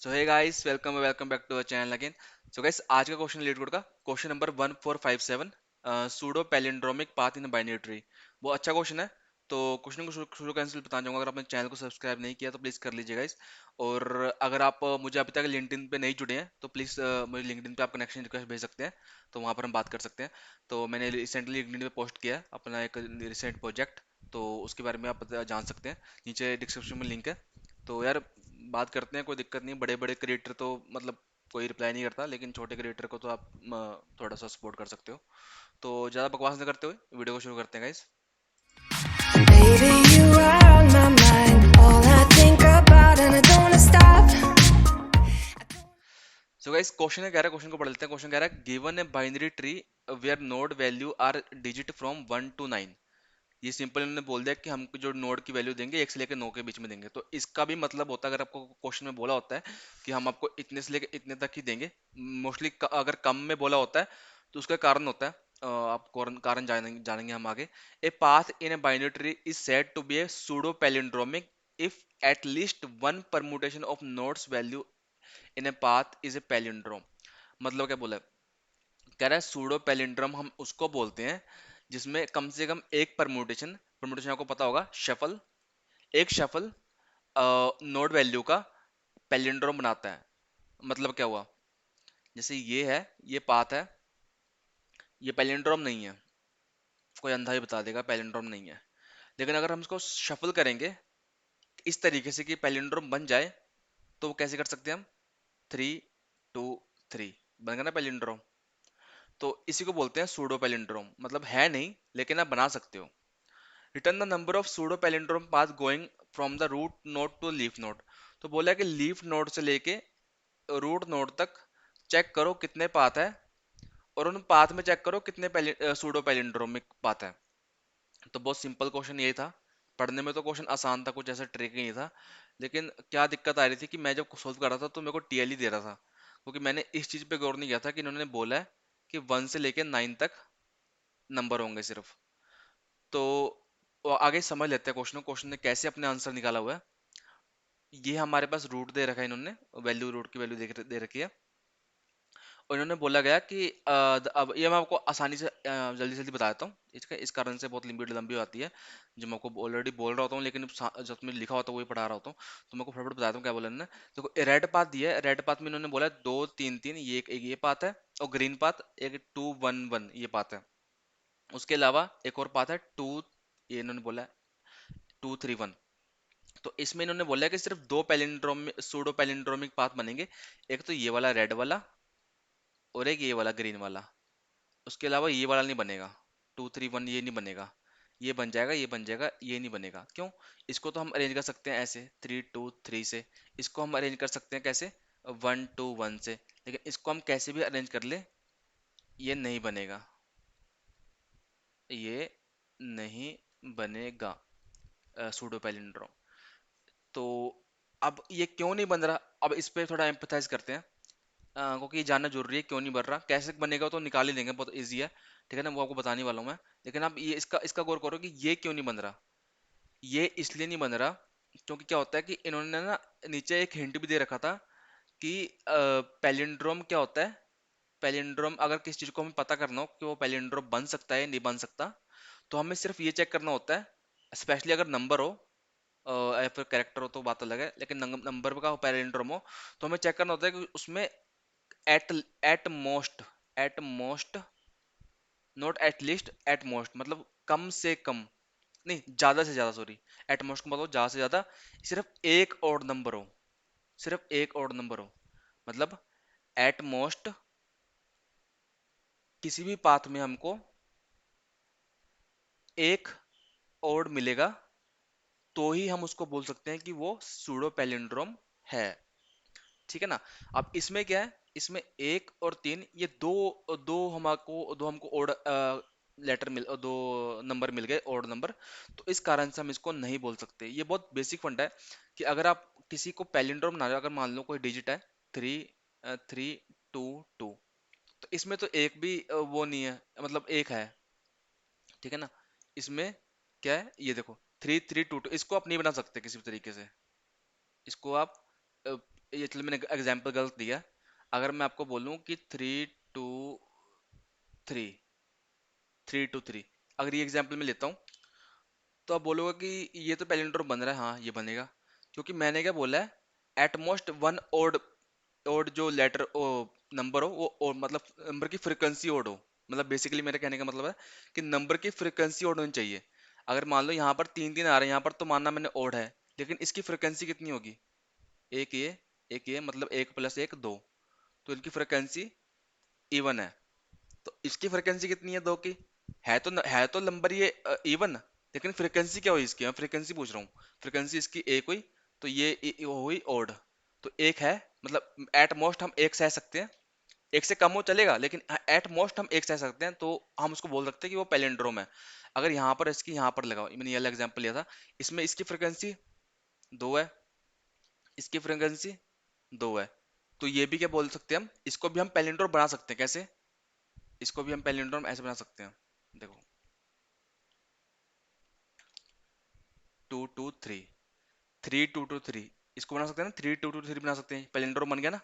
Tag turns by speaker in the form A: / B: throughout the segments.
A: So hey guys, welcome back to our channel again. So guys, आज का question LeetCode का question number 1457, pseudo palindromic path in binary tree. वो अच्छा question है। तो question को शुरू करने से बताना चाहूंगा, अगर आपने चैनल को सब्सक्राइब नहीं किया तो प्लीज कर लीजिए गाइस। और अगर आप मुझे अभी तक लिंक्डइन पे नहीं जुड़े हैं तो प्लीज मुझे लिंक्डइन पे आप कनेक्शन रिक्वेस्ट भेज सकते हैं, तो वहाँ पर हम बात कर सकते हैं। तो मैंने रिसेंटली लिंक्डइन पे पोस्ट किया है अपना एक रिसेंट प्रोजेक्ट, तो उसके बारे में आप जान सकते हैं। नीचे डिस्क्रिप्शन में लिंक है। तो यार, बात करते हैं, कोई दिक्कत नहीं। बड़े बड़े क्रिएटर तो मतलब कोई रिप्लाई नहीं करता, लेकिन छोटे क्रिएटर को तो आप थोड़ा सा सपोर्ट कर सकते हो। तो ज़्यादा बकवास न करते हुए वीडियो को शुरू करते हैं guys.
B: Baby, you are on my mind. All I think about, and I don't wanna stop.
A: So guys, question है कह रहा है, क्वेश्चन को पढ़ लेते हैं। क्वेश्चन कह रहा है, given a binary tree where node value are digit from 1 to 9। ये सिंपल इन्होंने बोल दिया कि हमको जो नोड की वैल्यू देंगे 1 से लेकर 9 के बीच में देंगे। तो इसका भी मतलब होता है, अगर आपको क्वेश्चन में बोला होता है कि हम आपको इतने से लेकर इतने तक ही देंगे, मोस्टली अगर कम में बोला होता है तो उसका कारण होता है। आप कारण जानेंगे जानेंगे हम आगे। A path in a binary tree is said to be a pseudo palindromic if at least one permutation of nodes value in a path is a palindrome. मतलब क्या बोला है? कह रहा है सूडो पैलिंड्रोम हम उसको बोलते हैं जिसमें कम से कम एक परमुटेशन, परमुटेशन आपको पता होगा, शफल, एक शफल नोड वैल्यू का पैलिंड्रोम बनाता है। मतलब क्या हुआ? जैसे ये है, ये पाथ है, ये पैलिंड्रोम नहीं है। कोई अंधा ही बता देगा पैलिंड्रोम नहीं है। लेकिन अगर हम इसको शफल करेंगे इस तरीके से कि पैलिंड्रोम बन जाए, तो वो कैसे कर सकते हैं हम? 3 2 3 बन गया ना पैलिंड्रोम। तो इसी को बोलते हैं सूडो पैलिंड्रोम। मतलब है नहीं, लेकिन आप बना सकते हो। Return the number of pseudo palindrome path going from the root node to leaf node. तो बोला है कि लीफ नोड से लेके रूट नोड तक चेक करो कितने पाथ है, और उन पाथ में चेक करो कितने सूडो पैलिंड्रोमिक पाथ है। तो बहुत सिंपल क्वेश्चन यही था। पढ़ने में तो क्वेश्चन आसान था, कुछ ऐसा ट्रिक ही नहीं था। लेकिन क्या दिक्कत आ रही थी कि मैं जब सोल्व कर रहा था तो मेरे को टीएल ही दे रहा था, क्योंकि मैंने इस चीज पे गौर नहीं किया था कि इन्होंने बोला है कि 1 से लेके 9 तक नंबर होंगे सिर्फ। तो आगे समझ लेते हैं क्वेश्चन को, क्वेश्चन ने कैसे अपने आंसर निकाला हुआ है। ये हमारे पास रूट दे रखा है इन्होंने, वैल्यू, रूट की वैल्यू दे रखी है। और इन्होंने बोला गया कि अब ये मैं आपको आसानी से जल्दी जल्दी बता देता हूँ। इसका इस कारण से बहुत लंबी लंबी आती है, जो मैं आपको ऑलरेडी बोल रहा होता हूँ, लेकिन जब मैं लिखा होता है वही पढ़ा रहा होता हूँ। तो मैं आपको फटाफट बताता हूँ क्या बोला इन्होंने। देखो, रेड पाथ दिया है, रेड पाथ में इन्होंने बोला 2 3 3, ये एक ये पाथ है। और ग्रीन पाथ एक 2 1 1 ये पाथ है। उसके अलावा एक और पाथ है 2, ये इन्होंने बोला है 2 3 1। तो इसमें इन्होंने बोला है कि सिर्फ दो पैलिंड्रोम सूडो पैलिंड्रोमिक पाथ बनेंगे। एक तो ये वाला रेड वाला, और एक ये वाला ग्रीन वाला। उसके अलावा ये वाला नहीं बनेगा। 2 3 1 ये नहीं बनेगा। ये बन जाएगा, ये बन जाएगा, ये नहीं बनेगा। क्यों? इसको तो हम अरेंज कर सकते हैं ऐसे 3 2 3 से। इसको हम अरेंज कर सकते हैं कैसे? 1 2 1 से। लेकिन इसको हम कैसे भी अरेंज कर ले, ये नहीं बनेगा, ये नहीं बनेगा सूडो पैलिंड्रोम। तो अब ये क्यों नहीं बन रहा, अब इस पे थोड़ा एम्पथाइज करते हैं। क्योंकि ये जानना जरूरी है क्यों नहीं बन रहा। कैसे बनेगा तो निकाल ही देंगे, बहुत इजी है। ठीक है ना, वो आपको बताने वाला हूँ मैं। लेकिन आप ये इसका इसका गौर करो कि ये क्यों नहीं बन रहा। ये इसलिए नहीं बन रहा क्योंकि क्या होता है कि इन्होंने ना नीचे एक हिंट भी दे रखा था कि पैलिंड्रोम क्या होता है। पैलिंड्रोम अगर किसी चीज को हमें पता करना हो कि वो पैलिंड्रोम बन सकता है नहीं बन सकता, तो हमें सिर्फ ये चेक करना होता है। स्पेशली अगर नंबर हो या फिर कैरेक्टर हो तो बात अलग है, लेकिन नंबर का पैलिंड्रोम हो तो हमें चेक करना होता है कि उसमें at at most, at most, not at least, at most मतलब कम से कम, नहीं ज्यादा से ज्यादा, सॉरी। एट मोस्ट का मतलब ज्यादा से ज्यादा सिर्फ एक और नंबर हो, सिर्फ एक और नंबर हो। मतलब एट मोस्ट किसी भी पाथ में हमको एक और मिलेगा, तो ही हम उसको बोल सकते हैं कि वो सूडो पैलिंड्रोम है। ठीक है ना। अब इसमें क्या है, इसमें 1 और 3 ये दो दो हमको ओड लेटर मिल दो नंबर मिल गए, ओड नंबर। तो इस कारण से हम इसको नहीं बोल सकते। ये बहुत बेसिक फंडा है कि अगर आप किसी को पैलिंड्रोम बना रहे हो, अगर मान लो कोई डिजिट है 3 3 2 2, तो इसमें तो एक भी वो नहीं है, मतलब एक है। ठीक है ना। इसमें क्या है, ये देखो 3 3 2 2, इसको आप नहीं बना सकते किसी भी तरीके से। इसको आप ये चलो मैंने एग्जांपल गलत दिया। अगर मैं आपको बोलूं कि 3 2 3, 3 2 3, अगर ये एग्जांपल मैं लेता हूँ, तो आप बोलोगे कि ये तो पैलिंड्रोम बन रहा है। हाँ ये बनेगा, क्योंकि मैंने क्या बोला है, at most one odd, odd जो लेटर ओ नंबर हो वो मतलब नंबर की फ्रिक्वेंसी ओड हो। मतलब बेसिकली मेरे कहने का मतलब है कि नंबर की फ्रिक्वेंसी ओड होनी चाहिए। अगर मान लो यहाँ पर 3 3 आ रहे हैं, यहाँ पर तो मानना मैंने ओड है, लेकिन इसकी फ्रिक्वेंसी कितनी होगी, एक ये, एक ये, मतलब 1 + 1 2, तो इनकी फ्रिक्वेंसी इवन है। तो इसकी फ्रिक्वेंसी कितनी है, 2 की। है तो नंबर ये इवन, लेकिन फ्रिक्वेंसी क्या हुई इसकी, मैं फ्रिक्वेंसी पूछ रहा हूँ। फ्रिक्वेंसी इसकी एक हुई, तो ये वो हुई ओड। तो एक है, मतलब एट मोस्ट हम एक सह सकते हैं, एक से कम हो चलेगा, लेकिन एट मोस्ट हम एक सह सकते हैं, तो हम उसको बोल सकते हैं कि वो पैलिंड्रोम है। अगर यहाँ पर इसकी यहाँ पर लगाओ, मैंने ये एग्जांपल लिया था, इसमें इसकी फ्रिक्वेंसी 2 है, इसकी फ्रिक्वेंसी 2 है, तो ये भी क्या बोल सकते हैं हम, इसको भी हम पैलिंड्रोम बना सकते हैं। कैसे, इसको भी हम पैलिंड्रोम ऐसे बना सकते हैं, देखो, 2 2 3, 3 2 2 3, इसको बना सकते हैं ना, 3 2 2 3 बना सकते हैं, पैलिंड्रोम बन गया ना।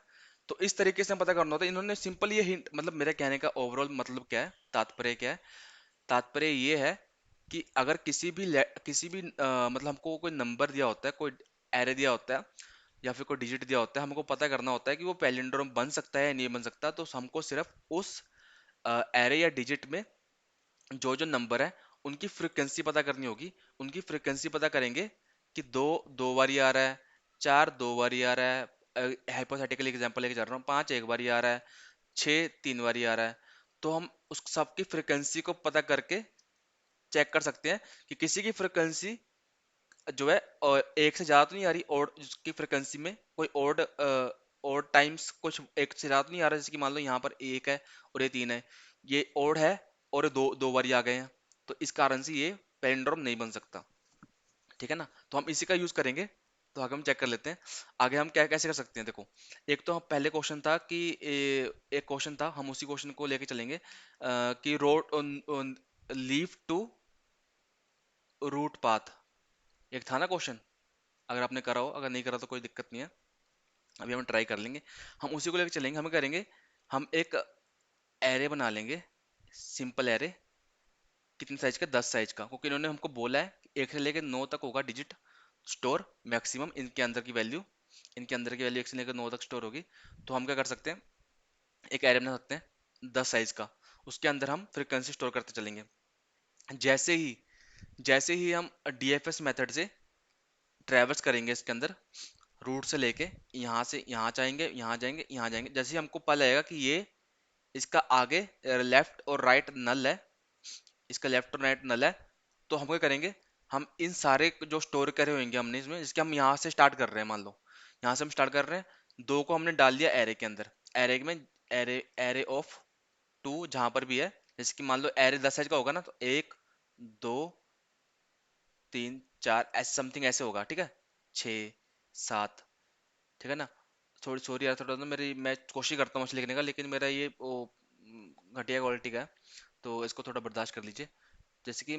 A: तो इस तरीके से हम पता करना होता है। इन्होंने सिंपल ये हिंट, मतलब मेरे कहने का ओवरऑल मतलब क्या है, तात्पर्य क्या है, तात्पर्य ये है कि अगर किसी भी मतलब हमको कोई नंबर दिया होता है, कोई एरे दिया होता है, या फिर कोई डिजिट दिया होता है, हमको पता करना होता है कि वो पैलिंड्रोम बन सकता है या नहीं बन सकता, तो हमको सिर्फ उस एरे या डिजिट में जो जो नंबर है उनकी फ्रिक्वेंसी पता करनी होगी। उनकी फ्रिक्वेंसी पता करेंगे कि दो दो बारी आ रहा है, चार दो बारी आ रहा है, हाइपोथेटिकल एग्जांपल लेके चल रहा हूँ, पांच एक बारी आ रहा है, छः तीन बारी आ रहा है। तो हम उस सबकी फ्रिक्वेंसी को पता करके चेक कर सकते हैं कि किसी की फ्रिक्वेंसी जो है एक से ज्यादा तो नहीं आ रही, और जिसकी फ्रिक्वेंसी में कोई ओड टाइम्स कुछ एक से ज्यादा तो नहीं आ रहा, जैसे कि मान लो यहाँ पर एक है और ये तीन है, ये ओड है और ये दो दो बारी आ गए हैं, तो इस कारण से ये पैलिंड्रोम नहीं बन सकता। ठीक है ना, तो हम इसी का यूज करेंगे। तो आगे हम चेक कर लेते हैं, आगे हम क्या कैसे कर सकते हैं। देखो, एक तो हम पहले क्वेश्चन था कि एक क्वेश्चन था, हम उसी क्वेश्चन को लेके चलेंगे, कि root leaf to root path, एक था ना क्वेश्चन। अगर आपने करा हो, अगर नहीं करा तो कोई दिक्कत नहीं है, अभी हम ट्राई कर लेंगे। हम उसी को लेकर चलेंगे, हम करेंगे, हम एक एरे बना लेंगे, सिंपल एरे, कितने साइज का, 10 साइज का, क्योंकि इन्होंने हमको बोला है कि 1 से लेकर 9 तक होगा डिजिट स्टोर मैक्सिमम, इनके अंदर की वैल्यू, इनके अंदर की वैल्यू 1 से लेकर 9 तक स्टोर होगी। तो हम क्या कर सकते हैं, एक एरे बना सकते हैं 10 साइज का, उसके अंदर हम फ्रिक्वेंसी स्टोर करते चलेंगे। जैसे ही जैसे ही हम डीएफएस मेथड से ट्रेवर्स करेंगे इसके अंदर, रूट से लेके यहाँ से यहाँ जाएंगे, यहाँ जाएंगे, यहाँ जाएंगे, जैसे ही हमको पता लगेगा कि ये इसका आगे लेफ्ट और राइट नल है, इसका लेफ्ट और राइट नल है, तो हम क्या करेंगे, हम इन सारे जो स्टोर करे होंगे हमने इसमें, जिसके हम यहाँ से स्टार्ट कर रहे हैं, मान लो यहाँ से हम स्टार्ट कर रहे हैं, दो को हमने डाल दिया एरे के अंदर, एरे में, एरे एरे ऑफ टू जहां पर भी है, जैसे कि मान लो एरे 10 साइज का होगा ना, तो 1 2 3 4 ऐसे समथिंग ऐसे होगा, ठीक है, 6 7, ठीक है ना। थोड़ी सॉरी यार, थोड़ा ना मेरी, मैं कोशिश करता हूँ अच्छे लिखने का, लेकिन मेरा ये वो घटिया क्वालिटी का है, तो इसको थोड़ा बर्दाश्त कर लीजिए। जैसे कि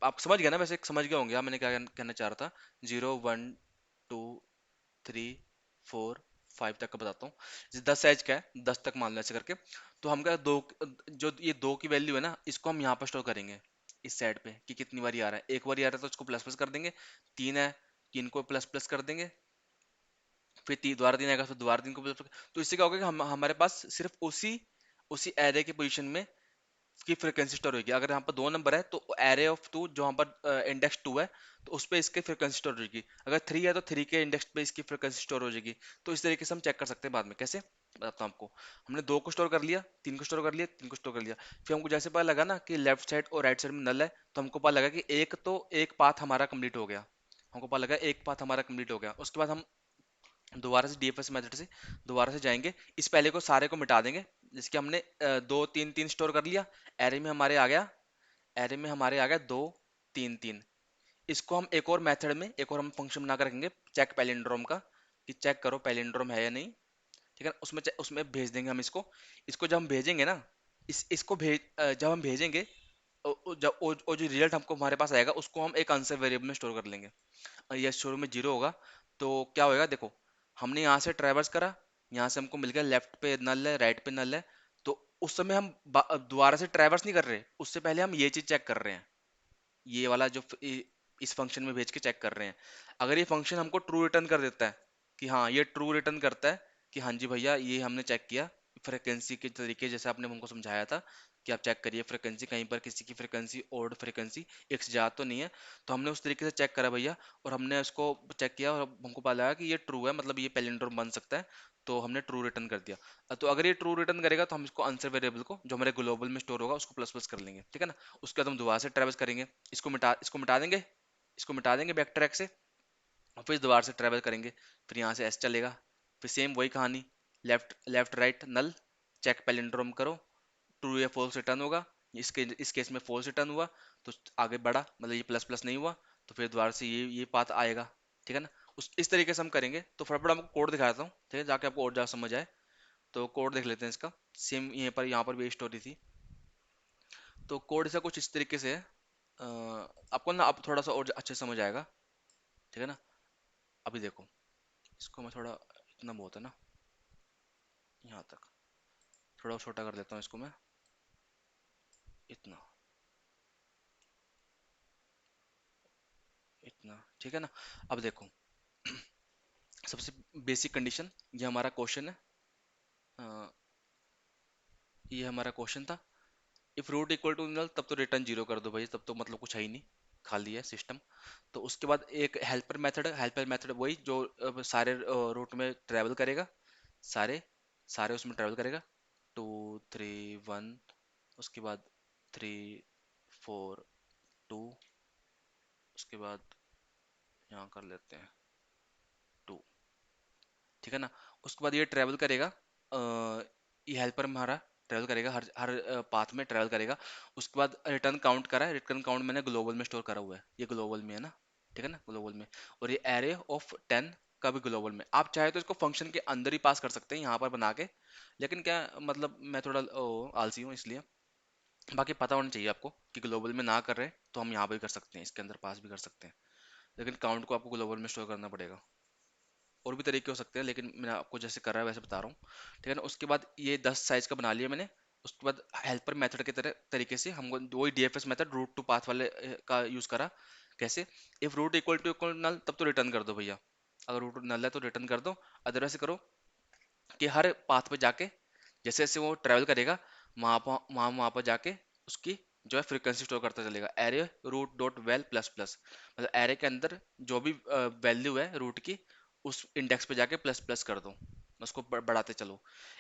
A: आप समझ गया ना, वैसे समझ गया होंगे आप मैंने क्या कहना चाह रहा था। 0 1 2 3 4 5 तक का बताता हूँ, जैसे 10 साइज का है, 10 तक मान लो ऐसे करके। तो हम क्या, दो, जो ये दो की वैल्यू है ना, इसको हम यहाँ पर स्टोर करेंगे, इस साइड पे, कि कितनी बारी आ रहा है, एक बारी आ रहा है तो इसको प्लस प्लस कर देंगे, तीन है, तीन को प्लस प्लस कर देंगे, फिर दोबारा तीन आएगा, फिर दोबारा तीन को प्लस प्लस, तो इससे क्या होगा कि हमारे पास सिर्फ उसी उसी एरे की पोजीशन में की फ्रीक्वेंसी स्टोर होगी। अगर यहाँ पर दो नंबर है तो एरे ऑफ टू जो यहाँ पर इंडेक्स टू है, तो उस पर इसकी फ्रीक्वेंसी स्टोर हो जाएगी। अगर थ्री है तो थ्री के इंडेक्स पे इसकी फ्रीक्वेंसी स्टोर हो जाएगी। तो इस तरीके से हम चेक कर सकते हैं बाद में, कैसे बताता हूँ आपको। हमने दो को स्टोर कर लिया, तीन को स्टोर कर लिया, तीन को स्टोर कर लिया, फिर हमको जैसे पता लगा ना कि लेफ्ट साइड और राइट साइड में नल है, तो हमको पता लगा कि एक पाथ हमारा कंप्लीट हो गया। हमको पता लगा एक पाथ हमारा कंप्लीट हो गया। उसके बाद हम दोबारा से डीएफएस मेथड से दोबारा से जाएंगे, इस पहले को सारे को मिटा देंगे, जिसके हमने दो तीन तीन स्टोर कर लिया, एरे में हमारे आ गया, एरे में हमारे आ गया दो तीन तीन। इसको हम एक और मेथड में एक और हम फंक्शन बना कर रखेंगे, चेक पैलिंड्रोम का, कि चेक करो पैलिंड्रोम है या नहीं। ठीक है ना, उसमें भेज देंगे हम इसको। इसको जब हम भेजेंगे ना, इसको जब हम भेजेंगे, जब वो जो रिजल्ट हमको हमारे पास आएगा, उसको हम एक आंसर वेरिएबल में स्टोर कर लेंगे, और ये शुरू में 0 होगा। तो क्या होएगा देखो, हमने यहाँ से ट्रेवर्स करा, यहाँ से हमको मिल गया लेफ्ट पे नल है, राइट पे नल है। तो उस समय हम दोबारा से ट्रेवर्स नहीं कर रहे, उससे पहले हम ये चीज चेक कर रहे हैं, ये वाला जो इस फंक्शन में भेज के चेक कर रहे हैं। अगर ये फंक्शन हमको ट्रू रिटर्न कर देता है कि हाँ, ये ट्रू रिटर्न करता है कि हाँ जी भैया ये हमने चेक किया फ्रिक्वेंसी के तरीके जैसे आपने हमको समझाया था कि आप चेक करिए फ्रिक्वेंसी कहीं पर किसी की फ्रिक्वेंसी ओड फ्रिक्वेंसी एक से ज्यादा तो नहीं है। तो हमने उस तरीके से चेक करा भैया, और हमने उसको चेक किया और हमको पता लगा कि ये ट्रू है, मतलब ये पैलिंड्रोम बन सकता है। तो हमने ट्रू रिटर्न कर दिया। तो अगर ये ट्रू रिटर्न करेगा तो हम इसको आंसर वेरिएबल को जो हमारे ग्लोबल में स्टोर होगा उसको प्लस प्लस कर लेंगे, ठीक है ना। उसके बाद हम दोबारा से ट्रेवल्स करेंगे, इसको मिटा देंगे, इसको मिटा देंगे बैक ट्रैक से, और फिर दोबारा से ट्रेवल करेंगे। फिर यहाँ से एस चलेगा, फिर सेम वही कहानी, लेफ्ट लेफ्ट राइट नल, चेक पैलिंड्रोम करो, ट्रू या फॉल्स रिटर्न होगा। इस केस में फॉल्स रिटर्न हुआ, तो आगे बढ़ा, मतलब ये प्लस प्लस नहीं हुआ, तो फिर दोबारा से ये पाथ आएगा, ठीक है ना। इस तरीके से हम करेंगे। तो फटाफट आपको कोड दिखाता हूँ, ठीक है, जाके आपको और ज़्यादा समझ आए। तो कोड देख लेते हैं इसका। सेम यहाँ पर भी स्टोरी थी। तो कोड इसका कुछ इस तरीके से है। आपको ना अब थोड़ा सा और अच्छे से समझ आएगा, ठीक है ना। अभी देखो, इसको मैं थोड़ा, इतना बहुत है ना, यहाँ तक थोड़ा छोटा कर देता हूँ इसको मैं, इतना, इतना, ठीक है ना। अब देखो, सबसे बेसिक कंडीशन, ये हमारा क्वेश्चन है, अ, ये हमारा क्वेश्चन था। If root equal to null, तब तो रिटर्न जीरो कर दो भाई, तब तो मतलब कुछ है ही नहीं, खाली है सिस्टम। तो उसके बाद एक हेल्पर मेथड है, हेल्पर मेथड वही जो सारे रूट में ट्रेवल करेगा, सारे सारे उसमें ट्रेवल करेगा, 2 3 1, उसके बाद 3 4 2, उसके बाद यहाँ कर लेते हैं 2, ठीक है ना। उसके बाद ये ट्रेवल करेगा, ये हेल्पर हमारा ट्रेवल करेगा, हर हर पाथ में ट्रेवल करेगा। उसके बाद रिटर्न काउंट करा है, रिटर्न काउंट मैंने ग्लोबल में स्टोर करा हुआ है, ये ग्लोबल में है ना, ठीक है ना, ग्लोबल में। और ये एरे ऑफ 10 का भी ग्लोबल में, आप चाहे तो इसको फंक्शन के अंदर ही पास कर सकते हैं यहाँ पर बना के, लेकिन क्या मतलब मैं थोड़ा आलसी हूँ इसलिए। बाकी पता होना चाहिए आपको कि ग्लोबल में ना कर रहे तो हम यहाँ पे भी कर सकते हैं, इसके अंदर पास भी कर सकते हैं, लेकिन काउंट को आपको ग्लोबल में स्टोर करना पड़ेगा। और भी तरीके हो सकते हैं, लेकिन मैं आपको जैसे कर रहा है वैसे बता रहा हूँ, ठीक है ना। उसके बाद ये 10 साइज का बना लिया मैंने। उसके बाद हेल्पर मेथड के तरह तरीके से हमको वही DFS method root to path वाले का यूज करा। कैसे, if root equal to null, तब तो रिटर्न कर दो भैया, अगर रूट नल है तो रिटर्न कर दो। अदरवाइज करो कि हर पाथ पे जाके जैसे जैसे वो ट्रैवल करेगा, वहाँ पर जाके उसकी जो है फ्रीक्वेंसी स्टोर करता चलेगा, array root dot val plus plus, मतलब एरे के अंदर जो भी वैल्यू है रूट की, उस इंडेक्स पे जाके प्लस प्लस कर दो, उसको बढ़ाते चलो।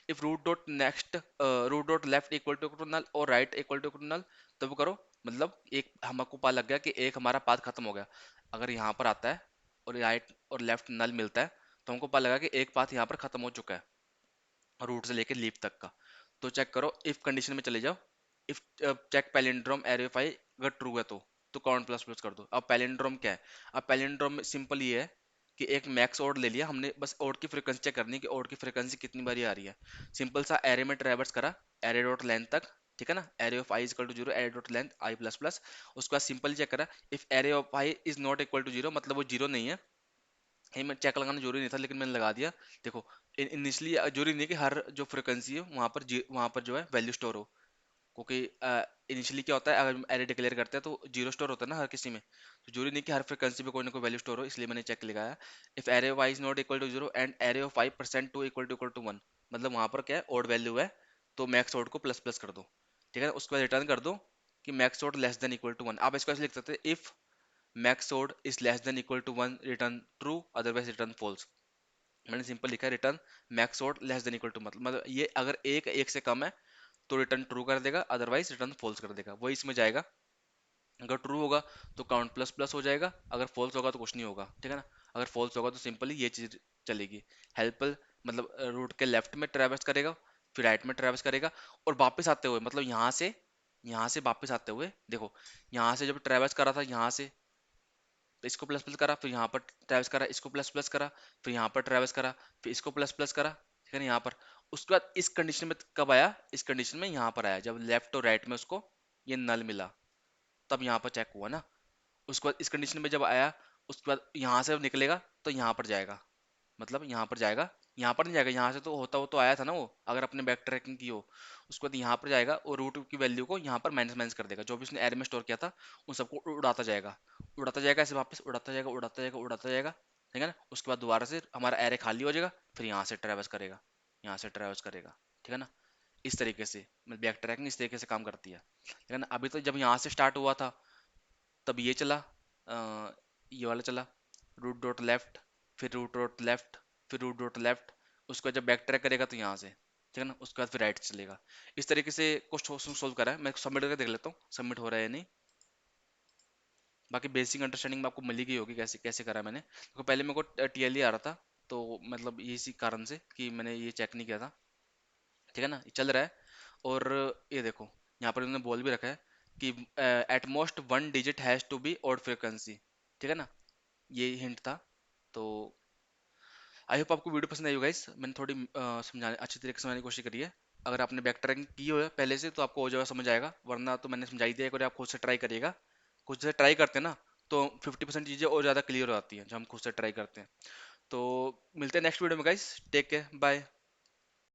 A: If root dot next, root dot left equal to null और राइट इक्वल टू नल, तब करो, मतलब एक हमको पता लग गया कि एक हमारा पाथ खत्म हो गया। अगर यहाँ पर आता है और राइट और लेफ्ट नल मिलता है, तो हमको पता लगा कि एक पाथ यहाँ पर खत्म हो चुका है रूट से लेकर लीफ तक का। तो चेक करो, इफ कंडीशन में चले जाओ, इफ चेक पैलिंड्रोम एरियोफाई, अगर ट्रू है तो काउंट प्लस प्लस कर दो। अब पैलिंड्रोम क्या है, अब पैलिंड्रोम में सिंपल ये है कि एक मैक्स ओड ले लिया हमने, बस ओड की फ्रीक्वेंसी चेक करनी है कि ओड की फ्रीक्वेंसी कितनी बारी आ रही है। सिंपल सा एरे में ट्रेवर्स करा, एरे डॉट लेंथ तक, ठीक है ना, array of I equal to zero, array dot length I plus plus. उसके बाद सिंपल चेक करा, if array of I is not equal to zero, मतलब वो जीरो नहीं है। ये मैं चेक लगाना जरूरी नहीं था लेकिन मैंने लगा दिया। देखो, इनिशियली जरूरी नहीं कि हर जो फ्रिक्वेंसी है वहाँ पर जो है वैल्यू स्टोर हो, क्योंकि इनिशियली क्या होता है, अगर एरे डिक्लेयर करते हैं तो जीरो स्टोर होता है ना हर किसी में, तो जरूरी नहीं कि हर फ्रिक्वेंसी पे कोई ना कोई वैल्यू स्टोर हो, इसलिए मैंने चेक लगाया। If array Y is not equal to zero and array of 5% to equal to 1, मतलब वहां पर क्या है, ओड वैल्यू है, तो मैक्स ओड को प्लस प्लस कर दो, ठीक है ना। उसके बाद रिटर्न कर दो कि max odd less than equal to 1। आप इसको ऐसे लिख सकते हैं, if max odd is less than equal to 1 return true, otherwise return false. मैंने सिंपल लिखा है return max odd less than equal to, मतलब ये अगर एक से कम है तो रिटर्न ट्रू कर देगा, अदरवाइज रिटर्न फॉल्स कर देगा, वही इसमें जाएगा। अगर ट्रू होगा तो काउंट प्लस प्लस हो जाएगा, अगर फॉल्स होगा तो कुछ नहीं होगा, ठीक है ना। अगर फॉल्स होगा तो सिंपली ये चीज चलेगी। हेल्प मतलब रूट के लेफ्ट में ट्रेवर्स करेगा, फिर राइट में ट्रेवर्स करेगा, और वापस आते हुए, मतलब यहाँ से वापस आते हुए देखो, यहाँ से जब ट्रेवर्स करा था यहाँ से, तो इसको प्लस प्लस करा, फिर यहाँ पर ट्रेवस करा, इसको प्लस प्लस करा, फिर यहाँ पर ट्रेवस करा, फिर इसको प्लस प्लस करा, ठीक है ना, यहाँ पर। उसके बाद इस कंडीशन में कब आया, इस कंडीशन में यहाँ पर आया जब लेफ्ट और राइट में उसको ये नल मिला, तब यहाँ पर चेक हुआ ना। उसके बाद इस कंडीशन में जब आया, उसके बाद यहाँ से निकलेगा तो यहाँ पर जाएगा, मतलब यहाँ पर जाएगा, यहाँ पर नहीं जाएगा, यहाँ से तो होता हो तो आया था ना वो, अगर अपने बैक ट्रैकिंग की हो, उसके बाद यहाँ पर जाएगा और रूट की वैल्यू को यहाँ पर माइनस माइनस कर देगा, जो भी उसने एरे में स्टोर किया था उन सबको उड़ाता जाएगा ऐसे वापस, उड़ाता जाएगा उड़ाता जाएगा उड़ाता जाएगा, ठीक है ना। उसके बाद दोबारा से हमारा एरे खाली हो जाएगा, फिर यहाँ से ट्रेवल्स करेगा, यहाँ से ट्रेवल्स करेगा, ठीक है ना। इस तरीके से मतलब बैक ट्रैकिंग इस तरीके से काम करती है, ठीक है ना। अभी तो जब यहाँ से स्टार्ट हुआ था तब ये चला, ये वाला चला, रूट डॉट लेफ्ट, फिर रूट डॉट लेफ्ट, फिर रूट डॉट लेफ्ट, उसके बाद जब बैक ट्रैक करेगा तो यहाँ से, ठीक है ना, उसके बाद फिर राइट चलेगा। इस तरीके से कुछ सोल्व करा है, मैं सबमिट करके देख लेता हूँ सबमिट हो रहा है या नहीं। बाकी बेसिक अंडरस्टैंडिंग में आपको मिली गई होगी कैसे कैसे करा मैंने, तो पहले मेरे को टीएलई आ रहा था, तो मतलब इसी कारण से कि मैंने ये चेक नहीं किया था, ठीक है ना। ये चल रहा है। और ये देखो यहाँ पर उन्होंने बोल भी रखा है कि at most one digit has to be odd frequency, ठीक है ना, ये हिंट था। तो आई होप आपको वीडियो पसंद आई हो गाइस, मैंने थोड़ी समझाने अच्छी तरीके से समझाने की कोशिश करी है। अगर आपने बैक ट्रैकिंग की हो है पहले से तो आपको हो जाएगा समझ आएगा, वरना तो मैंने समझाई दिया, एक बार आप खुद से ट्राई करिएगा, खुद से ट्राई करते हैं ना तो 50% चीज़ें और ज़्यादा क्लियर हो जाती हैं जब हम खुद से ट्राई करते हैं। तो मिलते हैं नेक्स्ट वीडियो में गाइस, टेक केयर बाय।